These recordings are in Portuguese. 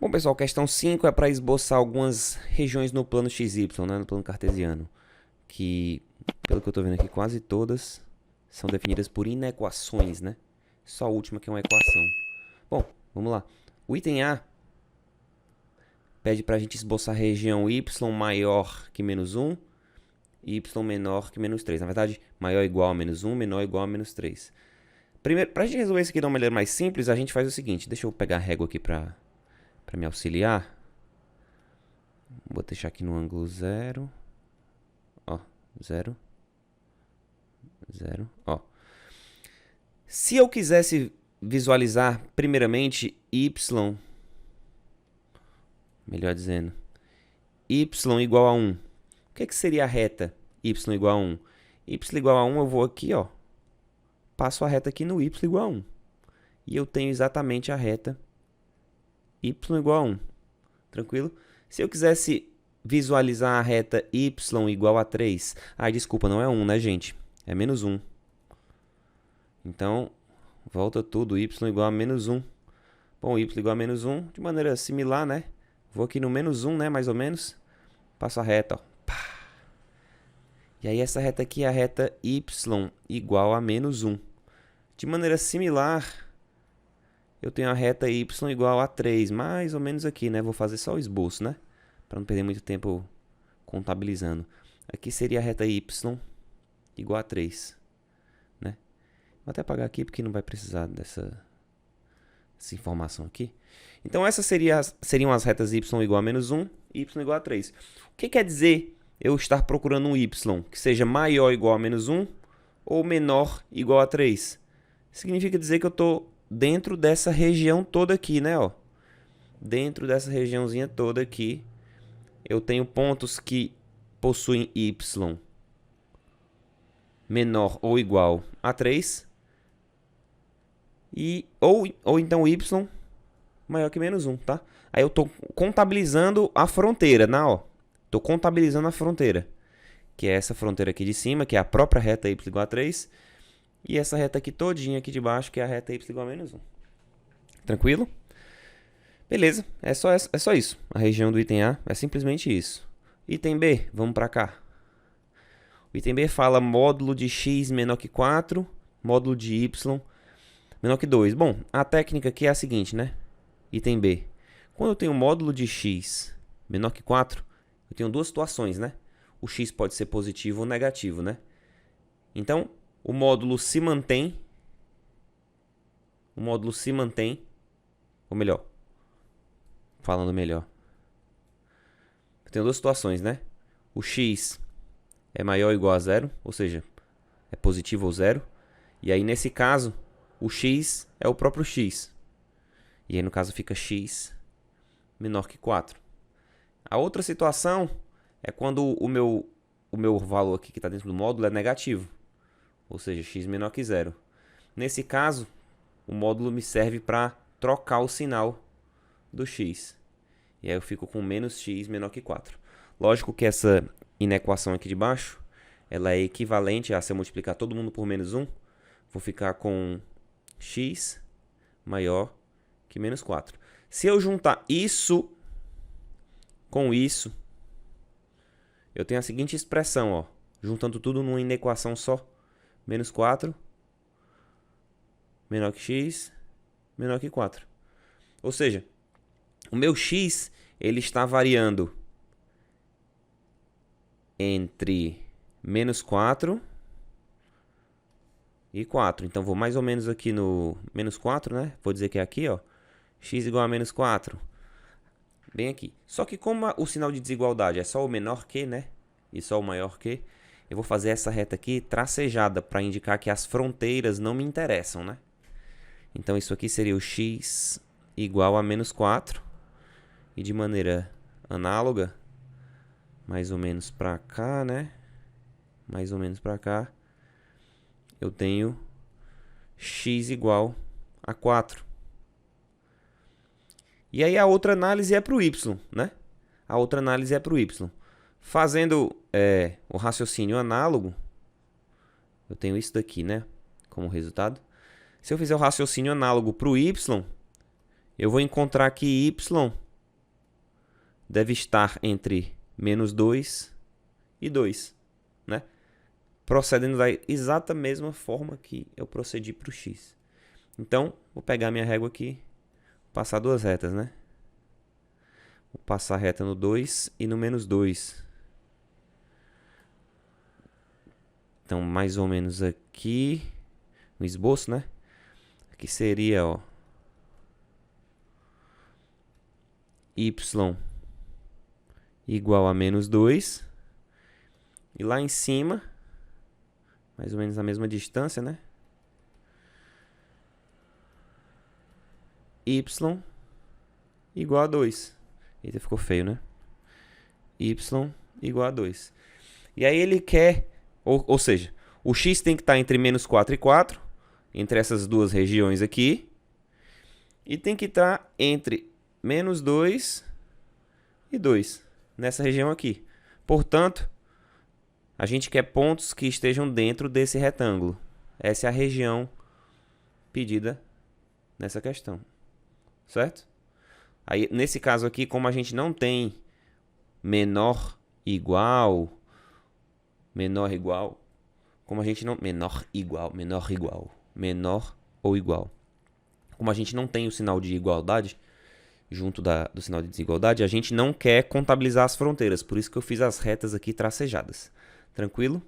Bom, pessoal, questão 5 é para esboçar algumas regiões no plano XY, né, no plano cartesiano, que, pelo que eu estou vendo aqui, quase todas são definidas por inequações, né? Só a última que é uma equação. Bom, vamos lá. O item A pede para a gente esboçar a região y maior que menos 1 e y menor que menos 3. Na verdade, maior ou igual a menos 1, menor ou igual a menos 3. Primeiro, para a gente resolver isso aqui de uma maneira mais simples, a gente faz o seguinte. Deixa eu pegar a régua aqui para me auxiliar. Vou deixar aqui no ângulo 0. Ó, 0. 0. Ó. Se eu quisesse visualizar primeiramente y, melhor dizendo, y igual a 1. O que seria a reta y igual a 1? Y igual a 1 eu vou aqui, ó. Passo a reta aqui no y igual a 1. E eu tenho exatamente a reta y igual a 1. Tranquilo? Se eu quisesse visualizar a reta y igual a 3. Ai, desculpa, não é 1, né, gente? É menos 1. Então, volta tudo, y igual a menos 1. Bom, y igual a menos 1, de maneira similar, né? Vou aqui no menos 1, né, mais ou menos. Passo a reta, ó. Pá. E aí essa reta aqui é a reta y igual a menos 1. De maneira similar, eu tenho a reta y igual a 3, mais ou menos aqui, né? Vou fazer só o esboço, né? Para não perder muito tempo contabilizando. Aqui seria a reta y igual a 3, né? Vou até apagar aqui porque não vai precisar dessa informação aqui. Então essas seriam as retas y igual a menos 1 e y igual a 3. O que quer dizer eu estar procurando um y que seja maior ou igual a menos 1 ou menor ou igual a 3? Significa dizer que eu estou dentro dessa região toda aqui, né? Ó. Dentro dessa regiãozinha toda aqui, eu tenho pontos que possuem y menor ou igual a 3 ou então y maior que menos 1, tá? Aí eu estou contabilizando a fronteira, né? Ó. Estou contabilizando a fronteira, que é essa fronteira aqui de cima, que é a própria reta y igual a 3, e essa reta aqui todinha aqui de baixo, que é a reta y igual a menos 1. Tranquilo? Beleza, é só isso. A região do item A é simplesmente isso. Item B, vamos para cá. O item B fala módulo de x menor que 4, módulo de y menor que 2. Bom, a técnica aqui é a seguinte, né? Item B. Quando eu tenho módulo de x menor que 4, eu tenho duas situações, né? O x pode ser positivo ou negativo, né? Então, o módulo se mantém. Ou melhor, falando melhor. Eu tenho duas situações, né? O x é maior ou igual a 0, ou seja, é positivo ou 0. E aí, nesse caso, o x é o próprio x. E aí, no caso, fica x menor que 4. A outra situação é quando o meu valor aqui que está dentro do módulo é negativo. Ou seja, x menor que 0. Nesse caso, o módulo me serve para trocar o sinal do x. E aí eu fico com menos x menor que 4. Lógico que essa inequação aqui de baixo, ela é equivalente a, se eu multiplicar todo mundo por menos 1, vou ficar com x maior que menos 4. Se eu juntar isso com isso, eu tenho a seguinte expressão, ó, juntando tudo numa inequação só. Menos 4 menor que x menor que 4. Ou seja, o meu x ele está variando entre menos 4 e 4. Então, vou mais ou menos aqui no menos 4, né? Vou dizer que é aqui, ó. X igual a menos 4. Bem aqui. Só que como o sinal de desigualdade é só o menor que, né? E só o maior que, eu vou fazer essa reta aqui tracejada para indicar que as fronteiras não me interessam, né? Então, isso aqui seria o x igual a menos 4. E de maneira análoga, mais ou menos para cá, né? Mais ou menos para cá, eu tenho x igual a 4. E aí a outra análise é para o y, né? A outra análise é para o y. Fazendo o raciocínio análogo, eu tenho isso daqui, né? Como resultado. Se eu fizer o raciocínio análogo para o y, eu vou encontrar que y deve estar entre menos 2 e 2, né? Procedendo da exata mesma forma que eu procedi para o x. Então, vou pegar minha régua aqui, passar duas retas, né? Vou passar a reta no 2 e no menos 2. Então, mais ou menos aqui, no esboço, né? Aqui seria, ó, y igual a menos 2. E lá em cima, mais ou menos a mesma distância, né? Y igual a 2. Eita, ficou feio, né? Y igual a 2. E aí ele quer, ou seja, o x tem que estar entre menos 4 e 4, entre essas duas regiões aqui. E tem que estar entre menos 2 e 2, nessa região aqui. Portanto, a gente quer pontos que estejam dentro desse retângulo. Essa é a região pedida nessa questão. Certo? Aí, nesse caso aqui, como a gente não tem menor como a gente não, menor ou igual. Como a gente não tem o sinal de igualdade junto do sinal de desigualdade, a gente não quer contabilizar as fronteiras, por isso que eu fiz as retas aqui tracejadas. Tranquilo?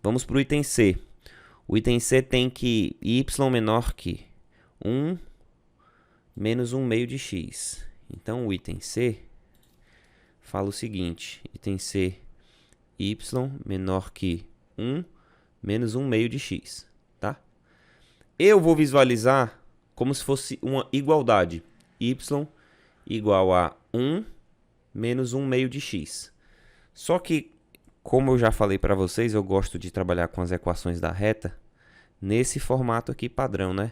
Vamos para o item C. O item C tem que y menor que 1 menos 1 meio de x. Então, o item C fala o seguinte, item C, y menor que 1 menos 1 meio de x, tá? Eu vou visualizar como se fosse uma igualdade, y igual a 1 menos 1 meio de x. Só que, como eu já falei para vocês, eu gosto de trabalhar com as equações da reta nesse formato aqui padrão, né?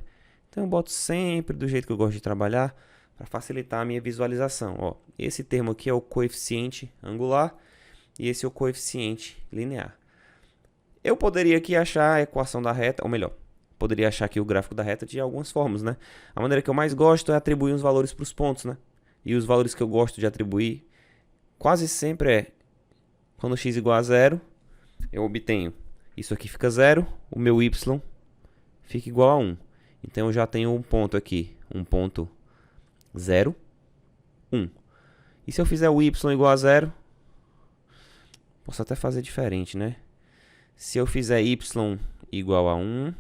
Então eu boto sempre do jeito que eu gosto de trabalhar para facilitar a minha visualização. Ó, esse termo aqui é o coeficiente angular e esse é o coeficiente linear. Eu poderia aqui achar a equação da reta, ou melhor, poderia achar aqui o gráfico da reta de algumas formas, né? A maneira que eu mais gosto é atribuir os valores para os pontos, né? E os valores que eu gosto de atribuir quase sempre é quando x igual a 0, eu obtenho isso aqui fica 0, o meu y fica igual a 1. Então eu já tenho um ponto aqui, um ponto 0, 1. E se eu fizer o y igual a 0, posso até fazer diferente, né? Se eu fizer y igual a 1,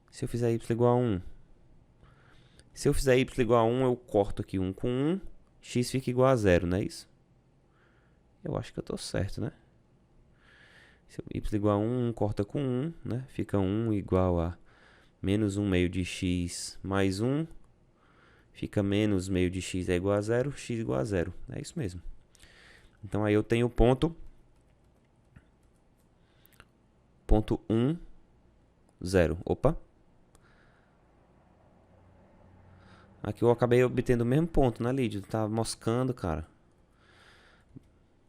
se eu fizer y igual a 1, se eu fizer y igual a 1, eu corto aqui 1 com 1, x fica igual a 0, não é isso? Eu acho que eu estou certo, né? Se y igual a 1, 1 corta com 1, né? Fica 1 igual a menos 1 meio de x mais 1. Fica menos meio de x é igual a 0, x igual a 0. É isso mesmo. Então aí eu tenho o ponto 1, 0. Opa. Aqui eu acabei obtendo o mesmo ponto, né, Lídio? Tá moscando, cara.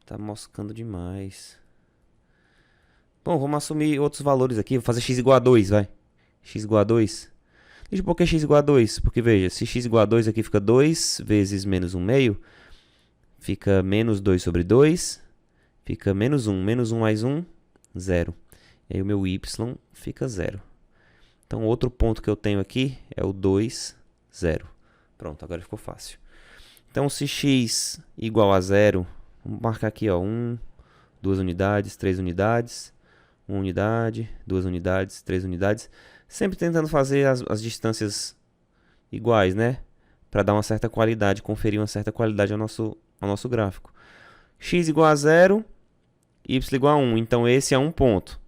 Tá moscando demais. Bom, vamos assumir outros valores aqui. Vou fazer x igual a 2, vai. X igual a 2. Deixa por que x igual a 2? Porque, veja, se x igual a 2 aqui fica 2 vezes menos 1 meio. Fica menos 2 sobre 2. Fica menos 1. Menos 1 mais 1, 0. E aí o meu y fica 0. Então, outro ponto que eu tenho aqui é o 2, 0. Pronto, agora ficou fácil. Então, se x igual a 0, vamos marcar aqui, ó, 1, 2 unidades, 3 unidades, 1 unidade, 2 unidades, 3 unidades. Sempre tentando fazer as distâncias iguais, né? Para dar uma certa qualidade, conferir uma certa qualidade ao nosso gráfico. X igual a 0, y igual a 1. Então, esse é um ponto.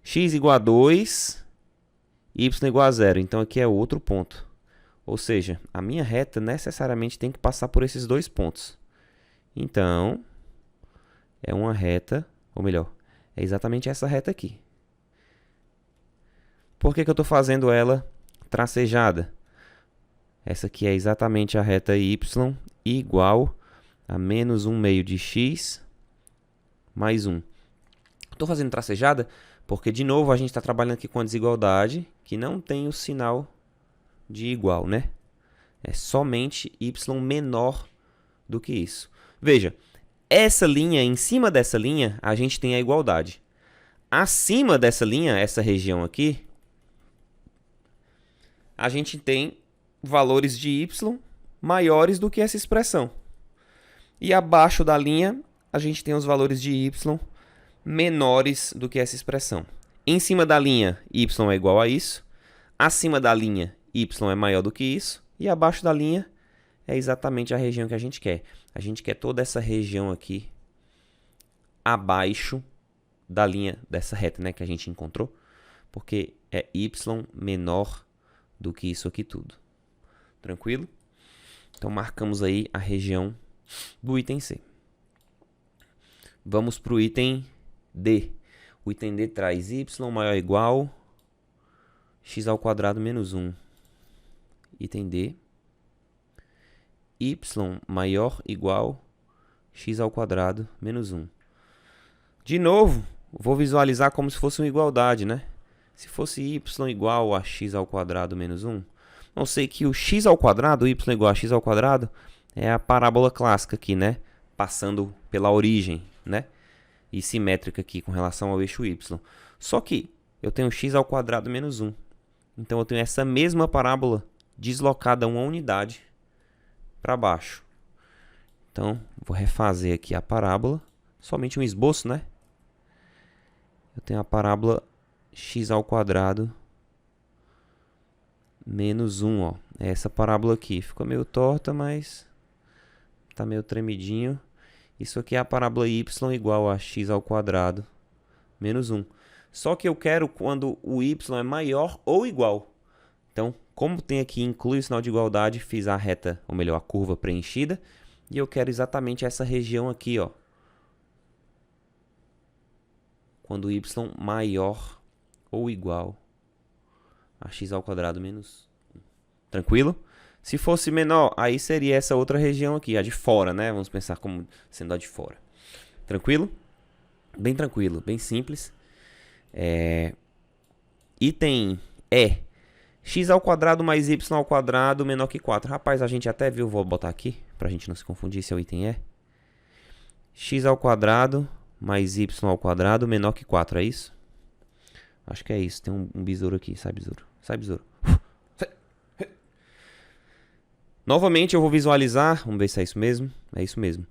X igual a 2, y igual a 0. Então, aqui é outro ponto. Ou seja, a minha reta necessariamente tem que passar por esses dois pontos. Então, é uma reta, ou melhor, é exatamente essa reta aqui. Por que eu estou fazendo ela tracejada? Essa aqui é exatamente a reta y igual a menos 1 meio de x mais 1. Estou fazendo tracejada porque, de novo, a gente está trabalhando aqui com a desigualdade que não tem o sinal de igual, né? É somente y menor do que isso. Veja, essa linha, em cima dessa linha, a gente tem a igualdade. Acima dessa linha, essa região aqui, a gente tem valores de y maiores do que essa expressão. E abaixo da linha, a gente tem os valores de y menores do que essa expressão. Em cima da linha, y é igual a isso. Acima da linha, y é maior do que isso. E abaixo da linha é exatamente a região que a gente quer. A gente quer toda essa região aqui abaixo da linha dessa reta, né, que a gente encontrou. Porque é y menor do que isso aqui tudo. Tranquilo? Então marcamos aí a região do item C. Vamos para o item D. O item D traz y maior ou igual x ao quadrado menos 1. Item D. Y maior ou igual x ao quadrado menos 1. De novo, vou visualizar como se fosse uma igualdade, né? Se fosse y igual a x ao quadrado menos 1, não sei que o x ao quadrado, y igual a x ao quadrado, é a parábola clássica aqui, né? Passando pela origem, né? E simétrica aqui com relação ao eixo y. Só que eu tenho x ao quadrado menos 1. Então eu tenho essa mesma parábola deslocada uma unidade para baixo. Então, vou refazer aqui a parábola. Somente um esboço, né? Eu tenho a parábola x ao quadrado menos 1, ó. É essa parábola aqui. Ficou meio torta, mas tá meio tremidinho. Isso aqui é a parábola y igual a x ao quadrado menos 1. Só que eu quero quando o y é maior ou igual. Então, como tem aqui inclui o sinal de igualdade, fiz a reta, ou melhor, a curva preenchida. E eu quero exatamente essa região aqui, ó. Quando y maior ou igual a x ao quadrado menos 1. Tranquilo? Se fosse menor, aí seria essa outra região aqui, a de fora, né? Vamos pensar como sendo a de fora. Tranquilo? Bem tranquilo, bem simples. Item E. X ao quadrado mais y ao quadrado menor que 4. Rapaz, a gente até viu, vou botar aqui, pra gente não se confundir, esse é o item E. X ao quadrado mais y ao quadrado menor que 4, é isso? Acho que é isso, tem um besouro aqui, sai besouro. Sai besouro. Novamente eu vou visualizar, vamos ver se é isso mesmo. É isso mesmo.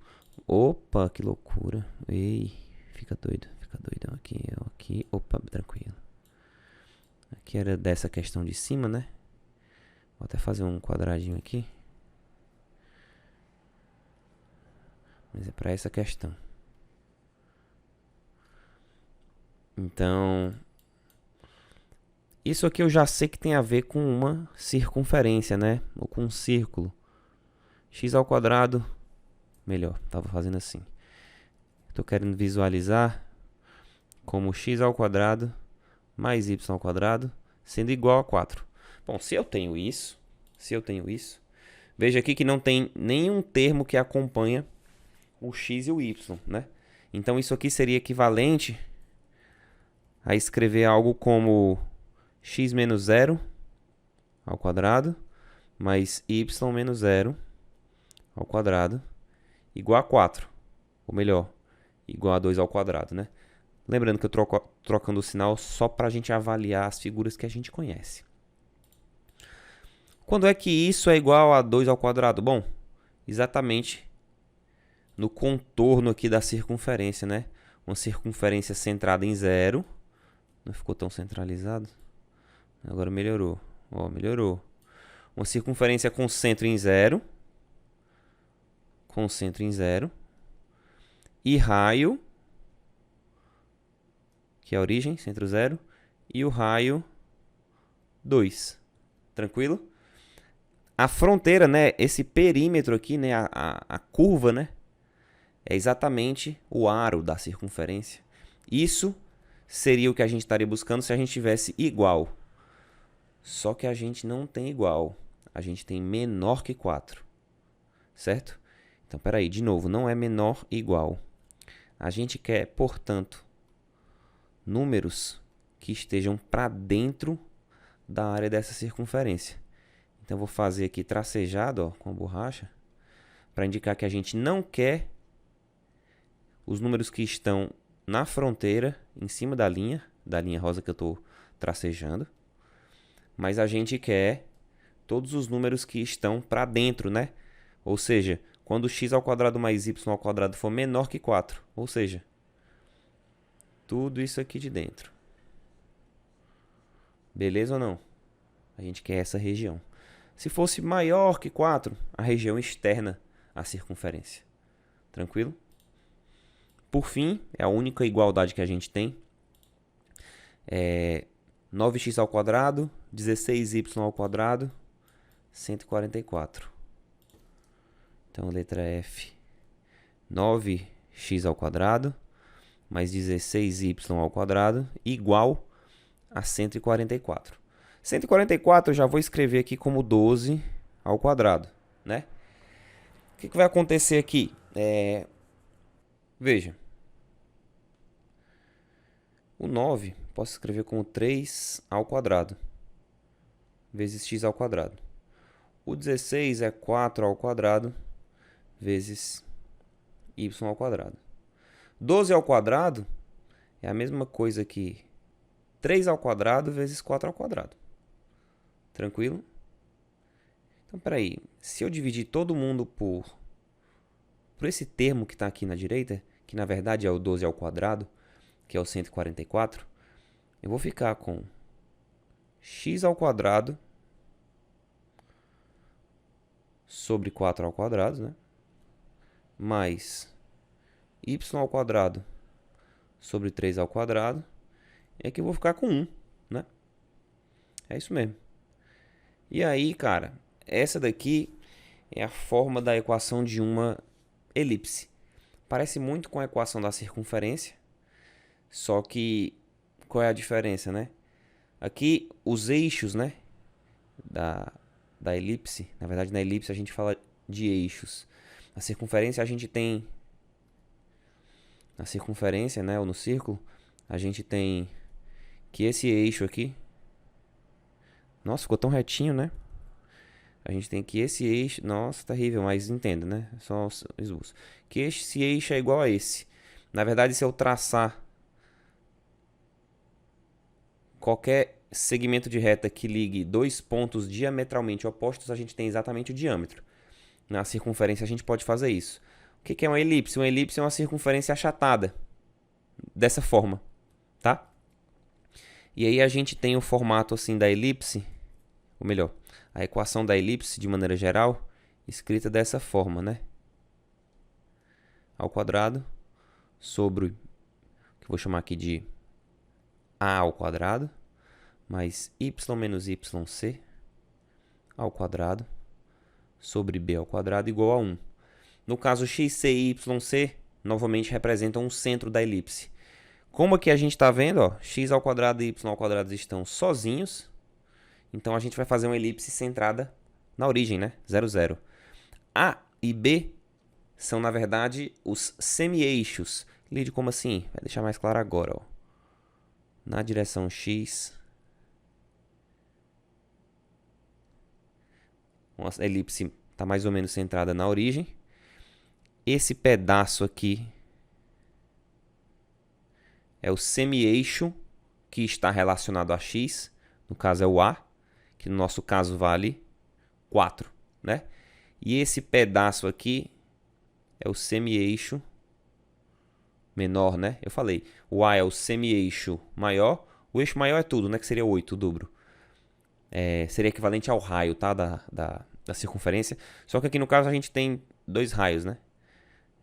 Opa, que loucura. Ei, fica doidão aqui. Opa, tranquilo. Aqui era dessa questão de cima, né? Vou até fazer um quadradinho aqui. Mas é para essa questão. Então, isso aqui eu já sei que tem a ver com uma circunferência, né? Ou com um círculo. X ao quadrado, melhor, estava fazendo assim. Estou querendo visualizar como x ao quadrado mais y ao quadrado sendo igual a 4. Bom, se eu tenho isso, veja aqui que não tem nenhum termo que acompanha o x e o y, né? Então isso aqui seria equivalente a escrever algo como x menos 0 ao quadrado mais y menos 0 ao quadrado igual a 4. Ou melhor, igual a 2 ao quadrado, né? Lembrando que eu estou trocando o sinal só para a gente avaliar as figuras que a gente conhece. Quando é que isso é igual a 2 ao quadrado? Bom, exatamente no contorno aqui da circunferência, né? Uma circunferência centrada em 0. Não ficou tão centralizado. Agora melhorou. Ó, melhorou. Uma circunferência com centro em 0. Com centro em 0. E raio, que é a origem, centro 0. E o raio 2. Tranquilo? A fronteira, né? Esse perímetro aqui, né? A curva, né? É exatamente o aro da circunferência. Isso seria o que a gente estaria buscando se a gente tivesse igual. Só que a gente não tem igual. A gente tem menor que 4. Certo? Então, peraí, de novo, não é menor igual. A gente quer, portanto, números que estejam para dentro da área dessa circunferência. Então, eu vou fazer aqui tracejado, ó, com a borracha, para indicar que a gente não quer os números que estão na fronteira, em cima da linha rosa que eu estou tracejando, mas a gente quer todos os números que estão para dentro, né? Ou seja, quando x ao quadrado mais y ao quadrado for menor que 4, ou seja, tudo isso aqui de dentro. Beleza ou não? A gente quer essa região. Se fosse maior que 4, a região externa à circunferência. Tranquilo? Por fim, é a única igualdade que a gente tem. 9x ao quadrado, 16y ao quadrado, 144. Então, letra F. 9x ao quadrado mais 16y ao quadrado igual a 144. 144 eu já vou escrever aqui como 12 ao quadrado, né? O que vai acontecer aqui? Veja. O 9 posso escrever como 3 ao quadrado vezes x ao quadrado. O 16 é 4 ao quadrado vezes y ao quadrado. 12 ao quadrado é a mesma coisa que 3 ao quadrado vezes 4 ao quadrado. Tranquilo? Então, peraí. Se eu dividir todo mundo por esse termo que está aqui na direita, que na verdade é o 12 ao quadrado, que é o 144, eu vou ficar com x ao quadrado sobre 4 ao quadrado, né? Mais y ao quadrado sobre 3 ao quadrado. E aqui eu vou ficar com 1, né? É isso mesmo. E aí, cara, essa daqui é a forma da equação de uma elipse. Parece muito com a equação da circunferência, só que qual é a diferença, né? Aqui os eixos, né, da elipse, na verdade na elipse a gente fala de eixos. Na circunferência a gente tem, na circunferência, né, ou no círculo, a gente tem que esse eixo aqui, nossa, ficou tão retinho, né? A gente tem que esse eixo, nossa, terrível, mas entenda, né? Só esboço. Que esse eixo é igual a esse. Na verdade, se eu traçar qualquer segmento de reta que ligue dois pontos diametralmente opostos, a gente tem exatamente o diâmetro. Na circunferência a gente pode fazer isso. O que é uma elipse? Uma elipse é uma circunferência achatada. Dessa forma, tá? E aí a gente tem o formato assim da elipse, ou melhor, a equação da elipse de maneira geral, escrita dessa forma, né? Ao quadrado sobre o que eu vou chamar aqui de a ao quadrado mais y menos yc ao quadrado sobre b ao quadrado igual a 1. No caso, xc e yc novamente representam o centro da elipse. Como aqui a gente está vendo, ó, x ao quadrado e y ao quadrado estão sozinhos, então a gente vai fazer uma elipse centrada na origem, né? 0, 0. A e B são, na verdade, os semi-eixos. Lide como assim? Vai deixar mais claro agora, ó. Na direção x, uma elipse está mais ou menos centrada na origem. Esse pedaço aqui é o semi-eixo que está relacionado a x, no caso é o A, que no nosso caso vale 4, né? E esse pedaço aqui é o semi-eixo menor, né? Eu falei, o A é o semi-eixo maior, o eixo maior é tudo, né? Que seria 8, o dobro. Seria equivalente ao raio, tá? Da circunferência. Só que aqui no caso a gente tem dois raios, né?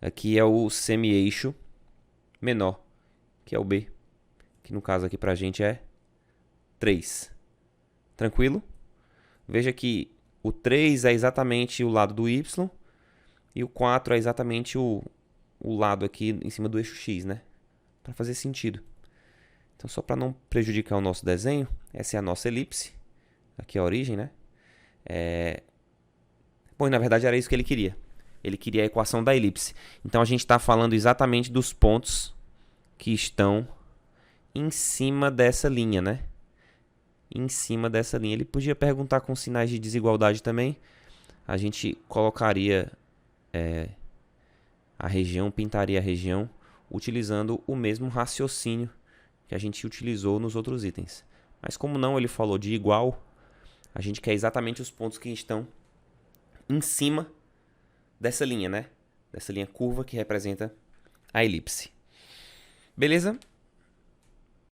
Aqui é o semi-eixo menor, que é o B, que no caso aqui pra gente é 3. Tranquilo? Veja que o 3 é exatamente o lado do y e o 4 é exatamente o lado aqui em cima do eixo x, né? Para fazer sentido. Então, só para não prejudicar o nosso desenho, essa é a nossa elipse. Aqui é a origem, né? Bom, na verdade era isso que ele queria. Ele queria a equação da elipse. Então, a gente está falando exatamente dos pontos que estão em cima dessa linha, né? em cima dessa linha. Ele podia perguntar com sinais de desigualdade também. A gente colocaria a região, pintaria a região, utilizando o mesmo raciocínio que a gente utilizou nos outros itens. Mas como não, ele falou de igual, a gente quer exatamente os pontos que estão em cima dessa linha, né? Dessa linha curva que representa a elipse. Beleza?